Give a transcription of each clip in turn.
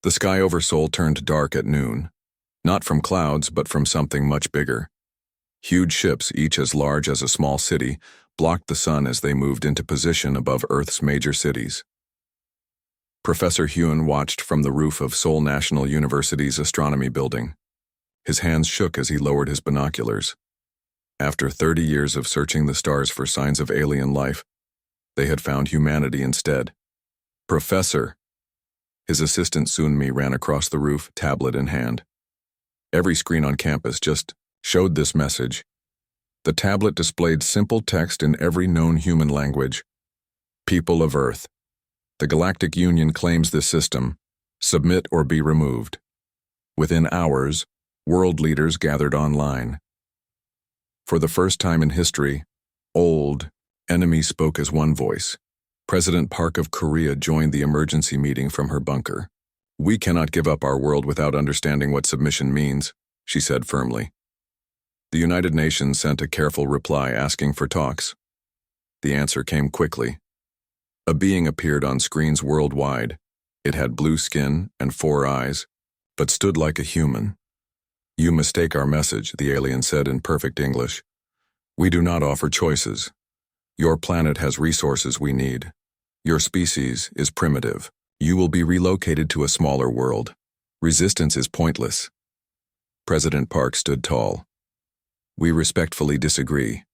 The sky over Seoul turned dark at noon, not from clouds but from something much bigger. Huge ships, each as large as a small city, blocked the sun as they moved into position above Earth's major cities. Professor Hyun watched from the roof of Seoul National University's astronomy building. His hands shook as he lowered his binoculars. After 30 years of searching the stars for signs of alien life, they had found humanity instead. "Professor!" His assistant Sunmi ran across the roof, tablet in hand. Every screen on campus just showed this message. The tablet displayed simple text in every known human language. "People of Earth. The Galactic Union claims this system. Submit or be removed." Within hours, world leaders gathered online. For the first time in history, old enemies spoke as one voice. President Park of Korea joined the emergency meeting from her bunker. "We cannot give up our world without understanding what submission means," she said firmly. The United Nations sent a careful reply asking for talks. The answer came quickly. A being appeared on screens worldwide. It had blue skin and 4 eyes, but stood like a human. "You mistake our message," the alien said in perfect English. "We do not offer choices. Your planet has resources we need. Your species is primitive. You will be relocated to a smaller world. Resistance is pointless." President Park stood tall. "We respectfully disagree.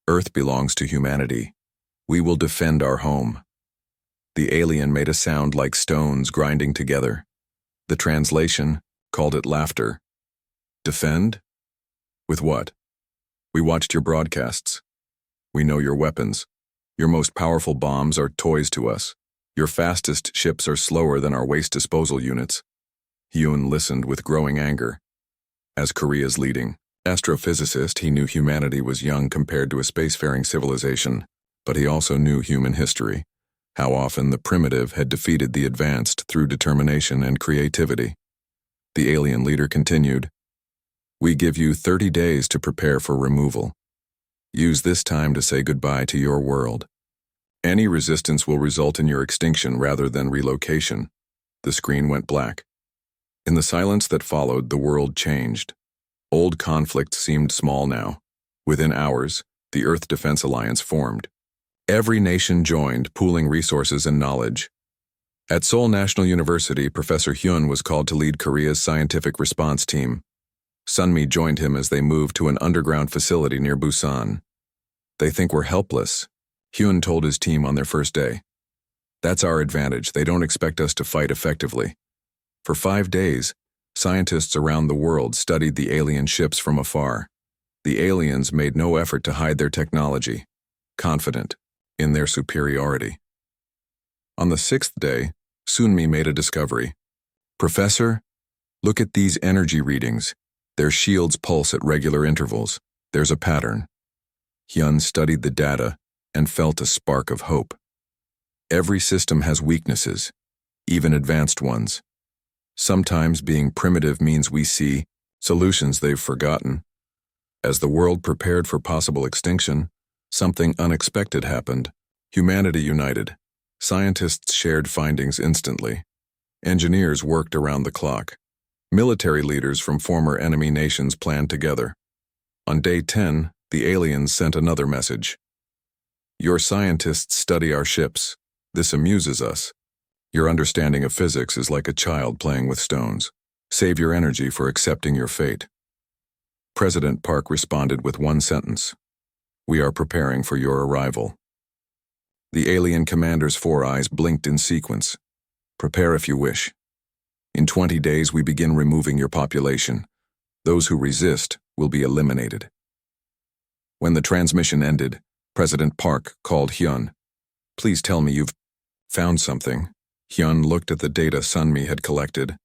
Earth belongs to humanity. We will defend our home." The alien made a sound like stones grinding together. The translation called it laughter. "Defend? With what? We watched your broadcasts. We know your weapons. Your most powerful bombs are toys to us. Your fastest ships are slower than our waste disposal units." Hyun listened with growing anger. As Korea's leading astrophysicist, he knew humanity was young compared to a spacefaring civilization, but he also knew human history, how often the primitive had defeated the advanced through determination and creativity. The alien leader continued, "We give you 30 days to prepare for removal. Use this time to say goodbye to your world. Any resistance will result in your extinction rather than relocation." The screen went black. In the silence that followed, the world changed. Old conflicts seemed small now. Within hours, the Earth Defense Alliance formed. Every nation joined, pooling resources and knowledge. At Seoul National University, Professor Hyun was called to lead Korea's scientific response team. Sunmi joined him as they moved to an underground facility near Busan. "They think we're helpless," Hyun told his team on their first day. "That's our advantage. They don't expect us to fight effectively." For 5 days, scientists around the world studied the alien ships from afar. The aliens made no effort to hide their technology, confident in their superiority. On the 6th day, Sunmi made a discovery. "Professor, look at these energy readings. Their shields pulse at regular intervals. There's a pattern." Hyun studied the data and felt a spark of hope. Every system has weaknesses, even advanced ones. Sometimes being primitive means we see solutions they've forgotten. As the world prepared for possible extinction, something unexpected happened. Humanity united. Scientists shared findings instantly. Engineers worked around the clock. Military leaders from former enemy nations planned together. On day 10, the aliens sent another message. "Your scientists study our ships. This amuses us. Your understanding of physics is like a child playing with stones. Save your energy for accepting your fate." President Park responded with one sentence. "We are preparing for your arrival." The alien commander's 4 eyes blinked in sequence. "Prepare if you wish. In 20 days, we begin removing your population. Those who resist will be eliminated." When the transmission ended, President Park called Hyun. "Please tell me you've found something." Hyun looked at the data Sunmi had collected.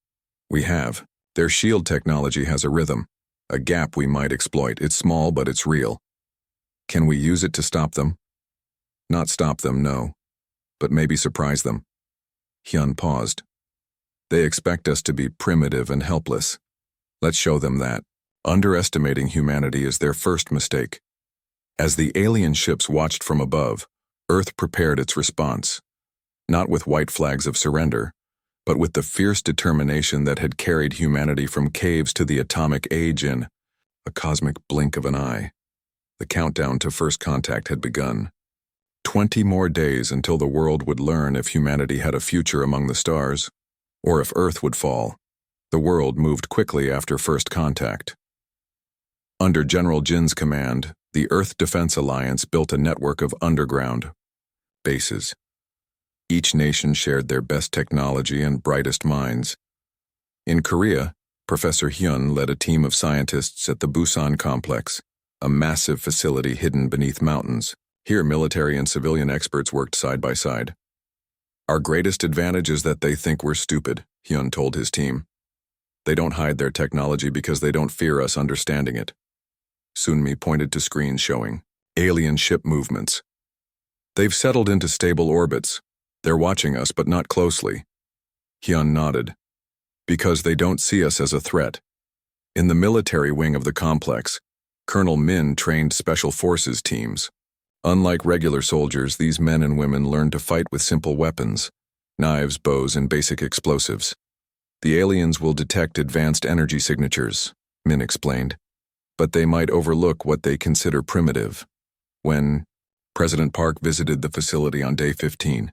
"We have. Their shield technology has a rhythm, a gap we might exploit. It's small, but it's real. Can we use it to stop them?" "Not stop them, no. But maybe surprise them." Hyun paused. "They expect us to be primitive and helpless. Let's show them that. Underestimating humanity is their first mistake." As the alien ships watched from above, Earth prepared its response. Not with white flags of surrender, but with the fierce determination that had carried humanity from caves to the atomic age in a cosmic blink of an eye. The countdown to first contact had begun. 20 more days until the world would learn if humanity had a future among the stars, or if Earth would fall. The world moved quickly after first contact. Under General Jin's command, the Earth Defense Alliance built a network of underground bases. Each nation shared their best technology and brightest minds. In Korea, Professor Hyun led a team of scientists at the Busan Complex, a massive facility hidden beneath mountains. Here, military and civilian experts worked side by side. Our greatest advantage is that they think we're stupid, Hyun told his team. They don't hide their technology because they don't fear us understanding it. Sunmi pointed to screens showing alien ship movements. They've settled into stable orbits. They're watching us, but not closely. Hyun nodded. Because they don't see us as a threat. In the military wing of the complex, Colonel Min trained special forces teams. Unlike regular soldiers, these men and women learned to fight with simple weapons, knives, bows, and basic explosives. The aliens will detect advanced energy signatures, Min explained, but they might overlook what they consider primitive. When President Park visited the facility on day 15,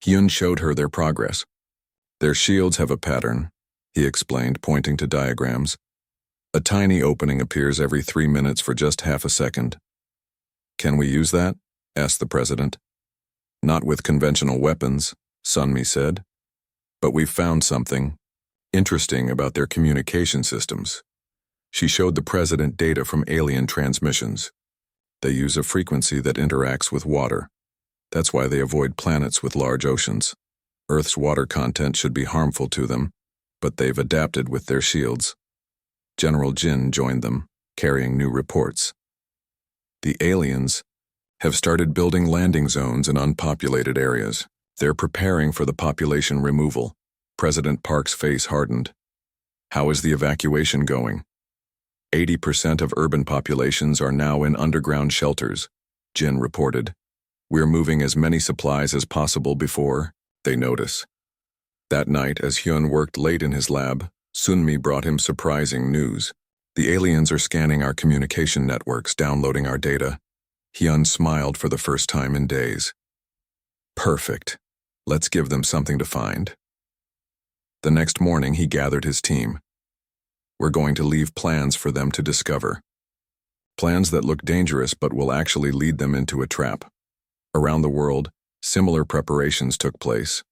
Hyun showed her their progress. Their shields have a pattern, he explained, pointing to diagrams. A tiny opening appears every 3 minutes for just half a second. Can we use that? Asked the president. Not with conventional weapons, Sunmi said. But we've found something interesting about their communication systems. She showed the president data from alien transmissions. They use a frequency that interacts with water. That's why they avoid planets with large oceans. Earth's water content should be harmful to them, but they've adapted with their shields. General Jin joined them, carrying new reports. The aliens have started building landing zones in unpopulated areas. They're preparing for the population removal. President Park's face hardened. How is the evacuation going? 80% of urban populations are now in underground shelters, Jin reported. We're moving as many supplies as possible before they notice. That night, as Hyun worked late in his lab, Sunmi brought him surprising news. The aliens are scanning our communication networks, downloading our data. Hyun smiled for the first time in days. Perfect. Let's give them something to find. The next morning, he gathered his team. We're going to leave plans for them to discover. Plans that look dangerous but will actually lead them into a trap. Around the world, similar preparations took place.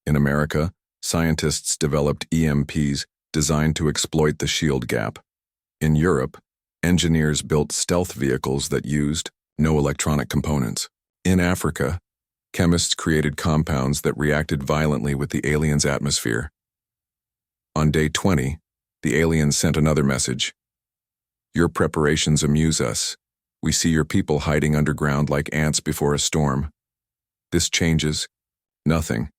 In America, scientists developed EMPs designed to exploit the shield gap. In Europe, engineers built stealth vehicles that used no electronic components. In Africa, chemists created compounds that reacted violently with the aliens' atmosphere. On day 20, the aliens sent another message. Your preparations amuse us. We see your people hiding underground like ants before a storm. This changes nothing.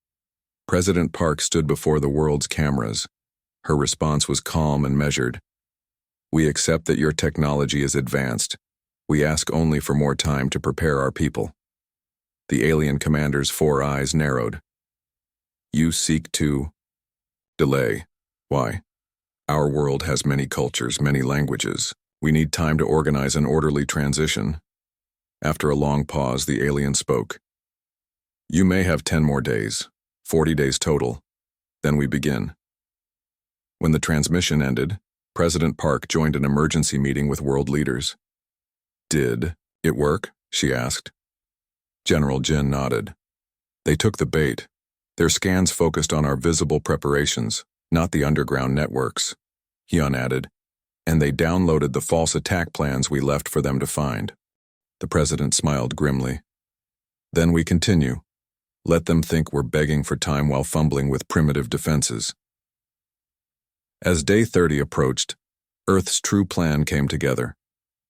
President Park stood before the world's cameras. Her response was calm and measured. We accept that your technology is advanced. We ask only for more time to prepare our people. The alien commander's 4 eyes narrowed. You seek to delay. Why? Our world has many cultures, many languages. We need time to organize an orderly transition. After a long pause, the alien spoke. You may have 10 more days, 40 days total. Then we begin. When the transmission ended, President Park joined an emergency meeting with world leaders. Did it work? She asked. General Jin nodded. They took the bait. Their scans focused on our visible preparations, not the underground networks, Hyun added, and they downloaded the false attack plans we left for them to find. The president smiled grimly. Then we continue. Let them think we're begging for time while fumbling with primitive defenses. As day 30 approached, Earth's true plan came together.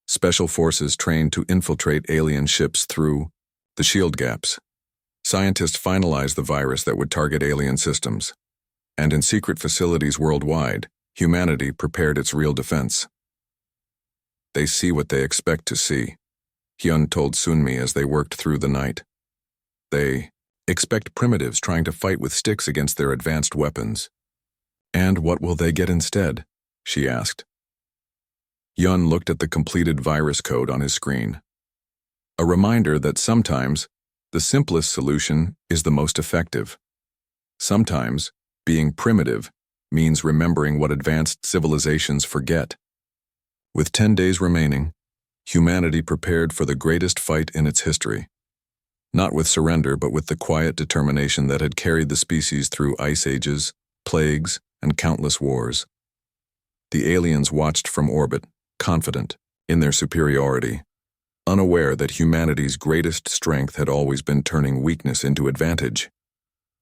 Special forces trained to infiltrate alien ships through the shield gaps. Scientists finalized the virus that would target alien systems. And in secret facilities worldwide, humanity prepared its real defense. They see what they expect to see, Hyun told Sunmi as they worked through the night. They Expect primitives trying to fight with sticks against their advanced weapons. And what will they get instead? She asked. Yun looked at the completed virus code on his screen. A reminder that sometimes the simplest solution is the most effective. Sometimes being primitive means remembering what advanced civilizations forget. With 10 days remaining, humanity prepared for the greatest fight in its history. Not with surrender, but with the quiet determination that had carried the species through ice ages, plagues, and countless wars. The aliens watched from orbit, confident in their superiority, unaware that humanity's greatest strength had always been turning weakness into advantage.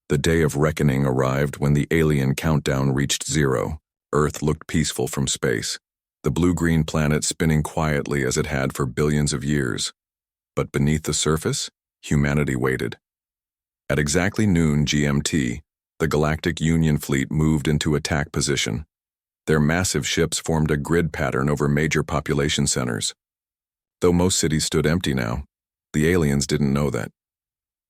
The day of reckoning arrived when the alien countdown reached 0. Earth looked peaceful from space, the blue-green planet spinning quietly as it had for billions of years. But beneath the surface, humanity waited. At exactly noon GMT, the Galactic Union fleet moved into attack position. Their massive ships formed a grid pattern over major population centers. Though most cities stood empty now, the aliens didn't know that.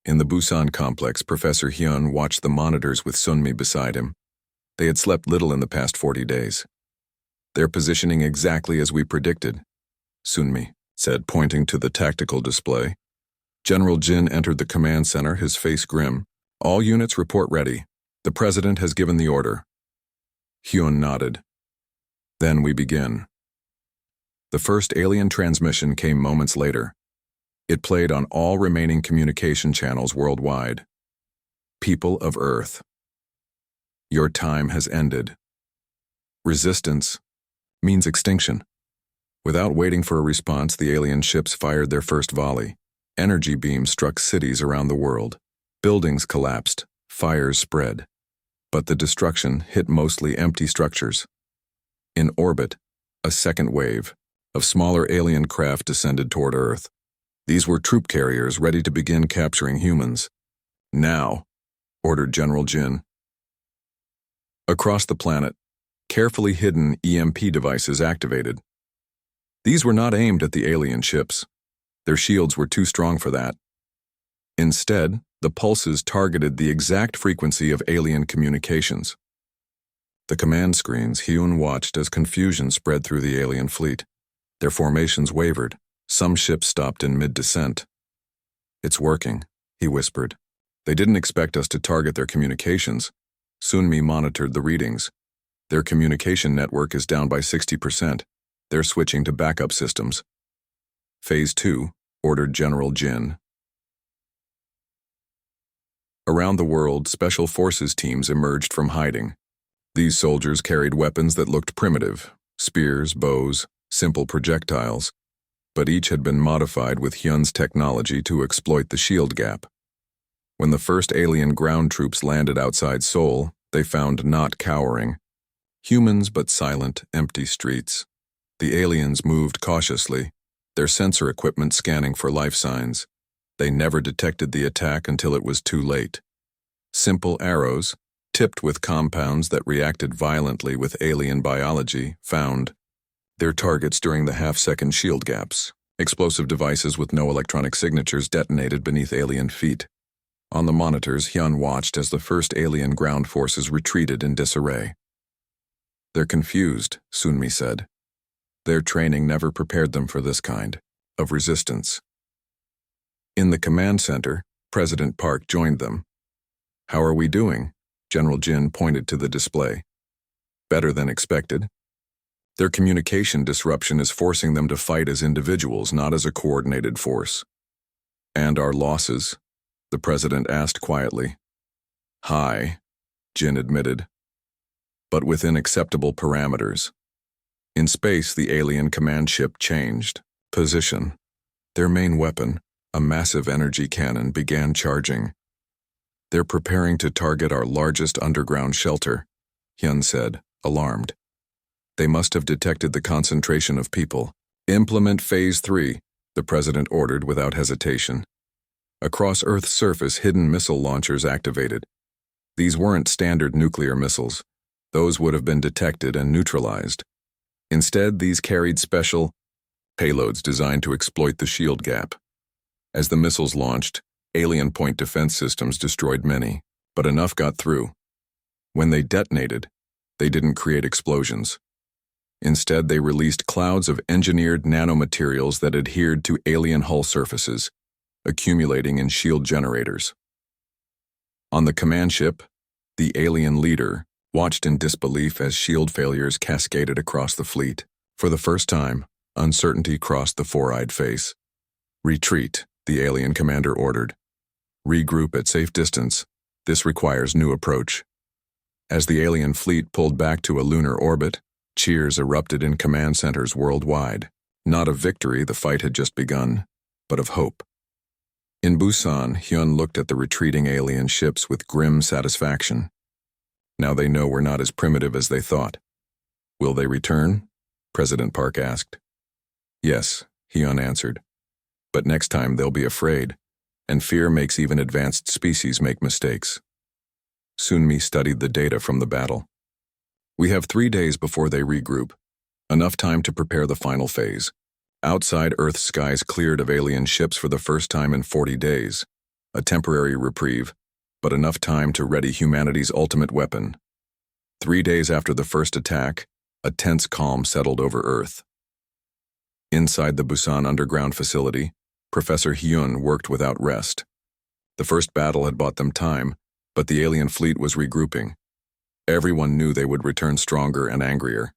In the Busan complex, Professor Hyun watched the monitors with Sunmi beside him. They had slept little in the past 40 days. "They're positioning exactly as we predicted," Sunmi said, pointing to the tactical display. General Jin entered the command center, his face grim. "All units report ready. The President has given the order." Hyun nodded. "Then we begin." The first alien transmission came moments later. It played on all remaining communication channels worldwide. "People of Earth, your time has ended. Resistance means extinction." Without waiting for a response, the alien ships fired their first volley. Energy beams struck cities around the world. Buildings collapsed, fires spread. But the destruction hit mostly empty structures. In orbit, a second wave of smaller alien craft descended toward Earth. These were troop carriers ready to begin capturing humans. "Now," ordered General Jin. Across the planet, carefully hidden EMP devices activated. These were not aimed at the alien ships. Their shields were too strong for that. Instead, the pulses targeted the exact frequency of alien communications. The command screens Hyun watched as confusion spread through the alien fleet. Their formations wavered. Some ships stopped in mid-descent. "It's working," he whispered. "They didn't expect us to target their communications." Sunmi monitored the readings. "Their communication network is down by 60%. They're switching to backup systems." "Phase 2, ordered General Jin. Around the world, special forces teams emerged from hiding. These soldiers carried weapons that looked primitive: spears, bows, simple projectiles. But each had been modified with Hyun's technology to exploit the shield gap. When the first alien ground troops landed outside Seoul, they found not cowering humans but silent, empty streets. The aliens moved cautiously, their sensor equipment scanning for life signs. They never detected the attack until it was too late. Simple arrows, tipped with compounds that reacted violently with alien biology, found their targets during the half-second shield gaps. Explosive devices with no electronic signatures detonated beneath alien feet. On the monitors, Hyun watched as the first alien ground forces retreated in disarray. "They're confused," Sunmi said. "Their training never prepared them for this kind of resistance." In the command center, President Park joined them. "How are we doing?" General Jin pointed to the display. "Better than expected. Their communication disruption is forcing them to fight as individuals, not as a coordinated force." "And our losses?" the President asked quietly. "High," Jin admitted, "but within acceptable parameters." In space, the alien command ship changed position. Their main weapon, a massive energy cannon, began charging. "They're preparing to target our largest underground shelter," Hyun said, alarmed. "They must have detected the concentration of people." "Implement Phase 3, the President ordered without hesitation. Across Earth's surface, hidden missile launchers activated. These weren't standard nuclear missiles. Those would have been detected and neutralized. Instead, these carried special payloads designed to exploit the shield gap. As the missiles launched, Alien point defense systems destroyed many, but enough got through. When they detonated, they didn't create explosions. Instead, they released clouds of engineered nanomaterials that adhered to alien hull surfaces, accumulating in shield generators. On the command ship, the alien leader watched in disbelief as shield failures cascaded across the fleet. For the first time, uncertainty crossed the four-eyed face. "Retreat," the alien commander ordered. "Regroup at safe distance. This requires new approach." As the alien fleet pulled back to a lunar orbit, cheers erupted in command centers worldwide. Not of victory, the fight had just begun, but of hope. In Busan, Hyun looked at the retreating alien ships with grim satisfaction. Now they know we're not as primitive as they thought. "Will they return?" President Park asked. "Yes," Hyun answered. "But next time they'll be afraid, and fear makes even advanced species make mistakes." Sunmi studied the data from the battle. "We have 3 days before they regroup, enough time to prepare the final phase. Outside, Earth's skies cleared of alien ships for the first time in 40 days. A temporary reprieve, but enough time to ready humanity's ultimate weapon." 3 days after the first attack, a tense calm settled over Earth. Inside the Busan underground facility, Professor Hyun worked without rest. The first battle had bought them time, but the alien fleet was regrouping. Everyone knew they would return stronger and angrier.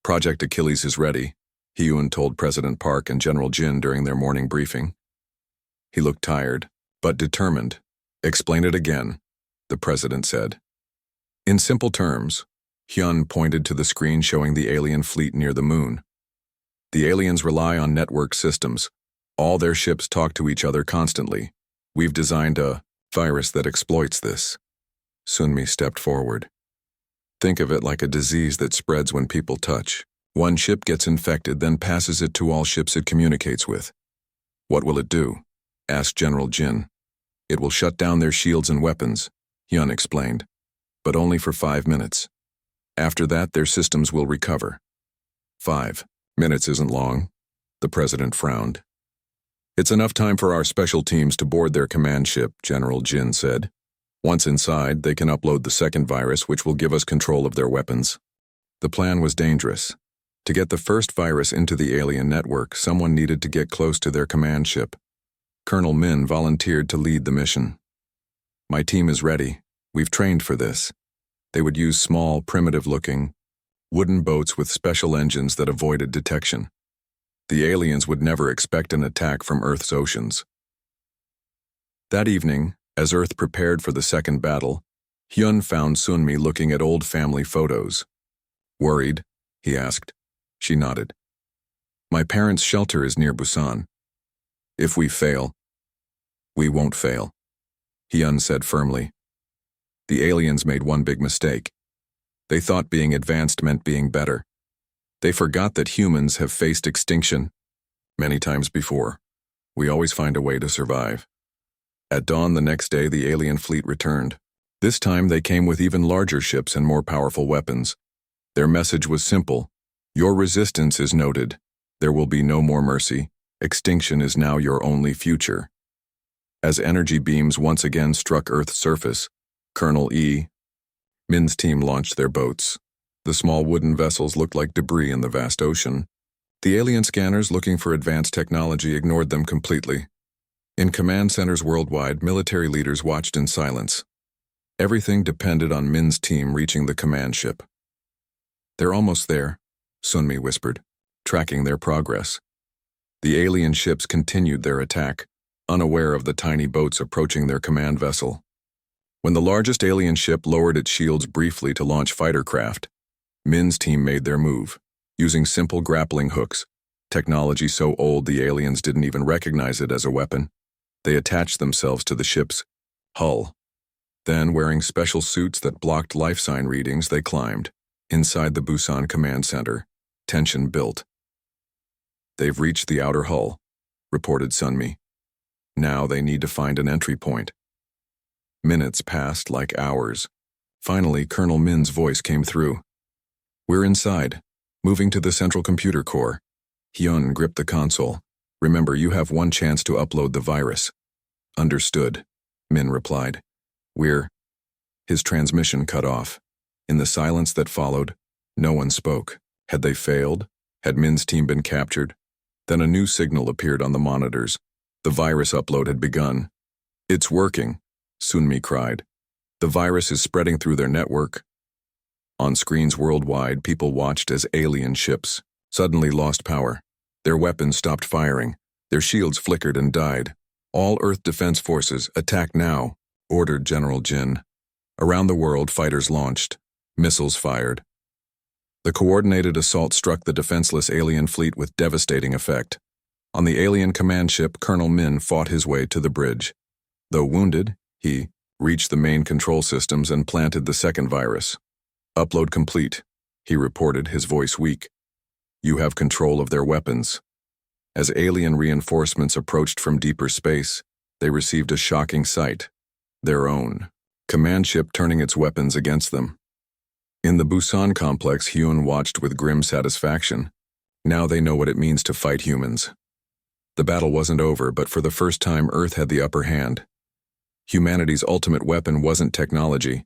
"Project Achilles is ready," Hyun told President Park and General Jin during their morning briefing. He looked tired, but determined. "Explain it again," the president said. In simple terms, Hyun pointed to the screen showing the alien fleet near the moon. "The aliens rely on network systems. All their ships talk to each other constantly. We've designed a virus that exploits this." Sunmi stepped forward. "Think of it like a disease that spreads when people touch. One ship gets infected, then passes it to all ships it communicates with." "What will it do?" asked General Jin. "It will shut down their shields and weapons," Hyun explained, "but only for 5 minutes. After that, their systems will recover." 5 minutes isn't long, the president frowned. "It's enough time for our special teams to board their command ship," General Jin said. "Once inside, they can upload the second virus, which will give us control of their weapons." The plan was dangerous. To get the first virus into the alien network, someone needed to get close to their command ship. Colonel Min volunteered to lead the mission. "My team is ready. We've trained for this." They would use small, primitive-looking, wooden boats with special engines that avoided detection. The aliens would never expect an attack from Earth's oceans. That evening, as Earth prepared for the second battle, Hyun found Sunmi looking at old family photos. "Worried?" he asked. She nodded. "My parents' shelter is near Busan. If we fail, we won't fail," Hyun said firmly. The aliens made one big mistake. They thought being advanced meant being better. They forgot that humans have faced extinction many times before. We always find a way to survive. At dawn the next day, the alien fleet returned. This time they came with even larger ships and more powerful weapons. Their message was simple: "Your resistance is noted. There will be no more mercy. Extinction is now your only future." As energy beams once again struck Earth's surface, Colonel Min's team launched their boats. The small wooden vessels looked like debris in the vast ocean. The alien scanners looking for advanced technology ignored them completely. In command centers worldwide, military leaders watched in silence. Everything depended on Min's team reaching the command ship. "They're almost there," Sunmi whispered, tracking their progress. The alien ships continued their attack, unaware of the tiny boats approaching their command vessel. When the largest alien ship lowered its shields briefly to launch fighter craft, Min's team made their move, using simple grappling hooks, technology so old the aliens didn't even recognize it as a weapon. They attached themselves to the ship's hull. Then, wearing special suits that blocked life sign readings, they climbed. Inside the Busan Command Center, tension built. "They've reached the outer hull," reported Sunmi. "Now they need to find an entry point." Minutes passed like hours. Finally, Colonel Min's voice came through. "We're inside, moving to the central computer core." Hyun gripped the console. "Remember, you have one chance to upload the virus." Understood, Min replied. We're... His transmission cut off. In the silence that followed, no one spoke. Had they failed? Had Min's team been captured? Then a new signal appeared on the monitors. The virus upload had begun. It's working, Sunmi cried. The virus is spreading through their network. On screens worldwide, people watched as alien ships suddenly lost power. Their weapons stopped firing. Their shields flickered and died. All Earth Defense Forces, attack now, ordered General Jin. Around the world, fighters launched. Missiles fired. The coordinated assault struck the defenseless alien fleet with devastating effect. On the alien command ship, Colonel Min fought his way to the bridge. Though wounded, he reached the main control systems and planted the second virus. Upload complete, he reported, his voice weak. You have control of their weapons. As alien reinforcements approached from deeper space, they received a shocking sight. Their own command ship turning its weapons against them. In the Busan complex, Hyun watched with grim satisfaction. Now they know what it means to fight humans. The battle wasn't over, but for the first time Earth had the upper hand. Humanity's ultimate weapon wasn't technology.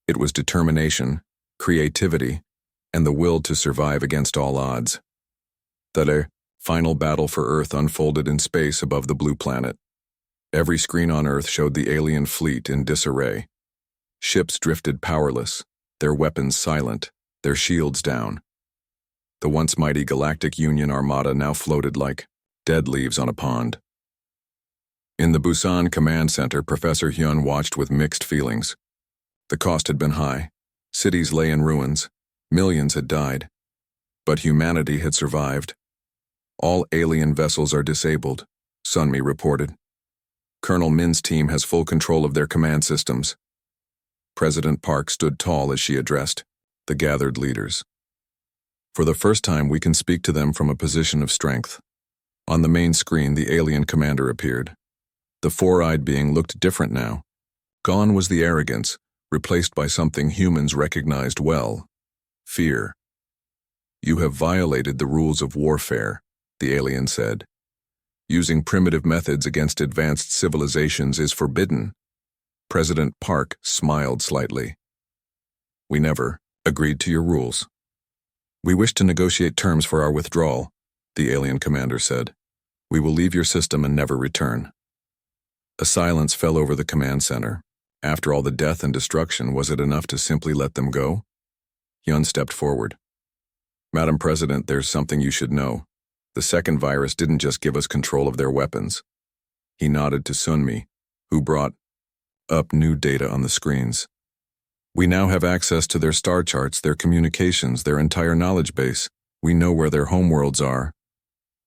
It was determination, creativity, and the will to survive against all odds. The final battle for Earth unfolded in space above the blue planet. Every screen on Earth showed the alien fleet in disarray. Ships drifted powerless, their weapons silent, their shields down. The once mighty Galactic Union armada now floated like dead leaves on a pond. In the Busan Command Center, Professor Hyun watched with mixed feelings. The cost had been high. Cities lay in ruins. Millions had died. But humanity had survived. All alien vessels are disabled, Sunmi reported. Colonel Min's team has full control of their command systems. President Park stood tall as she addressed the gathered leaders. For the first time, we can speak to them from a position of strength. On the main screen, the alien commander appeared. The four-eyed being looked different now. Gone was the arrogance, replaced by something humans recognized well: fear. You have violated the rules of warfare, the alien said. Using primitive methods against advanced civilizations is forbidden. President Park smiled slightly. We never agreed to your rules. We wish to negotiate terms for our withdrawal, the alien commander said. We will leave your system and never return. A silence fell over the command center. After all the death and destruction, was it enough to simply let them go? Hyun stepped forward. Madam President, there's something you should know. The second virus didn't just give us control of their weapons. He nodded to Sunmi, who brought up new data on the screens. We now have access to their star charts, their communications, their entire knowledge base. We know where their homeworlds are.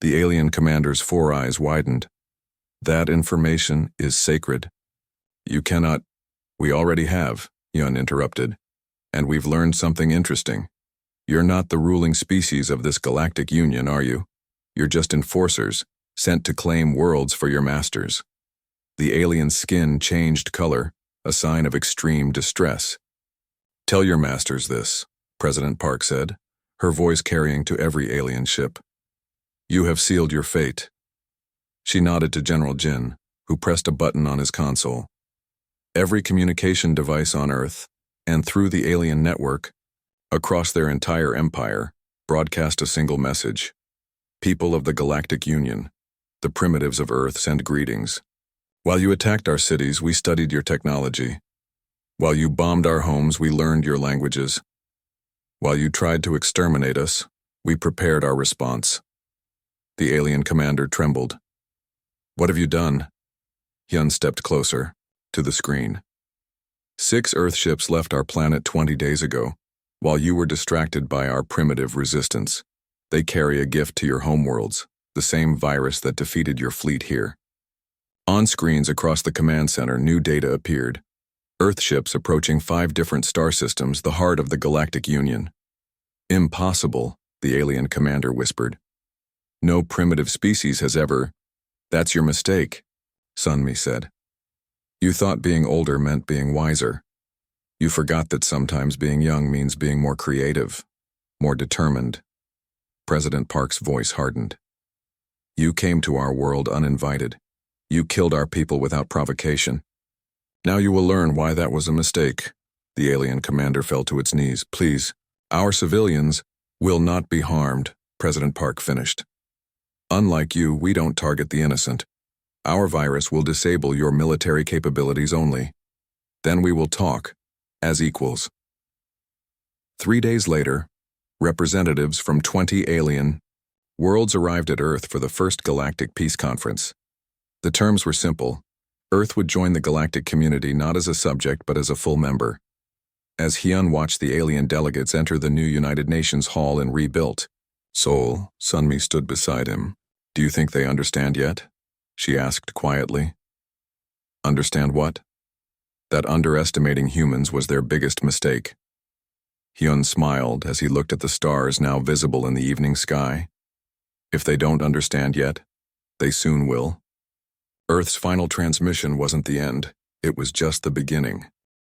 The alien commander's four eyes widened. That information is sacred. You cannot... We already have, Hyun interrupted. And we've learned something interesting. You're not the ruling species of this galactic union, are you? You're just enforcers, sent to claim worlds for your masters. The alien's skin changed color, a sign of extreme distress. Tell your masters this, President Park said, her voice carrying to every alien ship. You have sealed your fate. She nodded to General Jin, who pressed a button on his console. Every communication device on Earth, and through the alien network, across their entire empire, broadcast a single message. People of the Galactic Union, the primitives of Earth, send greetings. While you attacked our cities, we studied your technology. While you bombed our homes, we learned your languages. While you tried to exterminate us, we prepared our response. The alien commander trembled. What have you done? Hyun stepped closer, to the screen. 6 Earth ships left our planet 20 days ago, while you were distracted by our primitive resistance. They carry a gift to your homeworlds, the same virus that defeated your fleet here. On screens across the command center, new data appeared. Earth ships approaching 5 different star systems, the heart of the Galactic Union. Impossible, the alien commander whispered. No primitive species has ever... That's your mistake, Sunmi said. You thought being older meant being wiser. You forgot that sometimes being young means being more creative, more determined. President Park's voice hardened. You came to our world uninvited. You killed our people without provocation. Now you will learn why that was a mistake. The alien commander fell to its knees. Please, our civilians will not be harmed, President Park finished. Unlike you, we don't target the innocent. Our virus will disable your military capabilities only. Then we will talk, as equals. 3 days later, representatives from 20 alien worlds arrived at Earth for the first Galactic Peace Conference. The terms were simple. Earth would join the galactic community not as a subject but as a full member. As Hyun watched the alien delegates enter the new United Nations Hall and rebuilt, Seoul, Sunmi stood beside him. Do you think they understand yet? She asked quietly. Understand what? That underestimating humans was their biggest mistake. Hyun smiled as he looked at the stars now visible in the evening sky. If they don't understand yet, they soon will. Earth's final transmission wasn't the end, it was just the beginning.